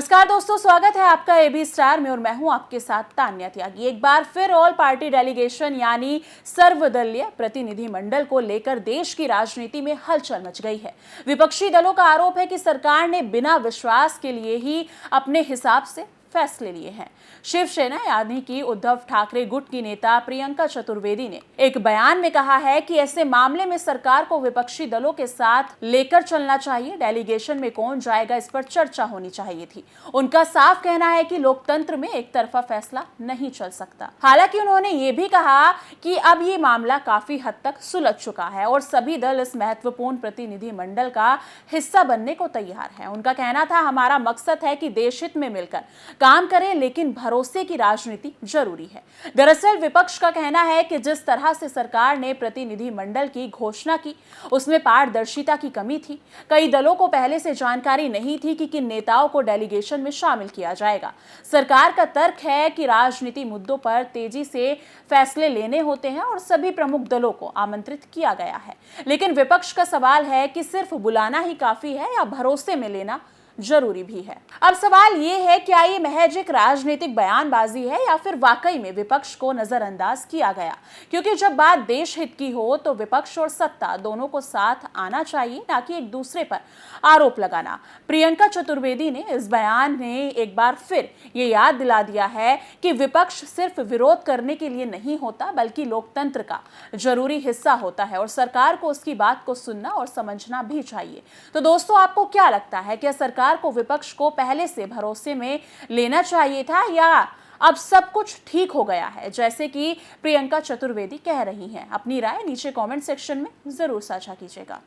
नमस्कार दोस्तों, स्वागत है आपका एबी स्टार में और मैं हूं आपके साथ तान्या त्यागी। एक बार फिर ऑल पार्टी डेलीगेशन यानी सर्वदलीय प्रतिनिधि मंडल को लेकर देश की राजनीति में हलचल मच गई है। विपक्षी दलों का आरोप है कि सरकार ने बिना विश्वास के लिए ही अपने हिसाब से फैसले लिए हैं। शिवसेना यानी कि उद्धव ठाकरे गुट की नेता प्रियंका चतुर्वेदी ने एक बयान में कहा है कि ऐसे मामले में सरकार को विपक्षी दलों के साथ लेकर चलना चाहिए। डेलीगेशन में कौन जाएगा, इस पर चर्चा होनी चाहिए थी। उनका साफ कहना है कि लोकतंत्र में एक तरफा फैसला नहीं चल सकता। हालांकि उन्होंने ये भी कहा कि अब ये मामला काफी हद तक सुलझ चुका है और सभी दल इस महत्वपूर्ण प्रतिनिधि मंडल का हिस्सा बनने को तैयार है। उनका कहना था, हमारा मकसद है कि देश हित में मिलकर काम करें, लेकिन भरोसे की राजनीति जरूरी है। दरअसल विपक्ष का कहना है कि जिस तरह से सरकार ने प्रतिनिधि मंडल की घोषणा की, उसमें पारदर्शिता की कमी थी। कई दलों को पहले से जानकारी नहीं थी कि किन नेताओं को डेलीगेशन में शामिल किया जाएगा। सरकार का तर्क है कि राजनीति मुद्दों पर तेजी से फैसले लेने होते हैं और सभी प्रमुख दलों को आमंत्रित किया गया है। लेकिन विपक्ष का सवाल है कि सिर्फ बुलाना ही काफी है या भरोसे में लेना जरूरी भी है। अब सवाल ये है, क्या ये महज एक राजनीतिक बयानबाजी है या फिर वाकई में विपक्ष को नजरअंदाज किया गया? क्योंकि जब बात देश हित की हो तो विपक्ष और सत्ता दोनों को साथ आना चाहिए, ना कि एक दूसरे पर आरोप लगाना। प्रियंका चतुर्वेदी ने इस बयान में एक बार फिर ये याद दिला दिया है कि विपक्ष सिर्फ विरोध करने के लिए नहीं होता, बल्कि लोकतंत्र का जरूरी हिस्सा होता है और सरकार को उसकी बात को सुनना और समझना भी चाहिए। तो दोस्तों, आपको क्या लगता है, क्या सरकार को विपक्ष को पहले से भरोसे में लेना चाहिए था या अब सब कुछ ठीक हो गया है, जैसे कि प्रियंका चतुर्वेदी कह रही हैं? अपनी राय नीचे कमेंट सेक्शन में जरूर साझा कीजिएगा।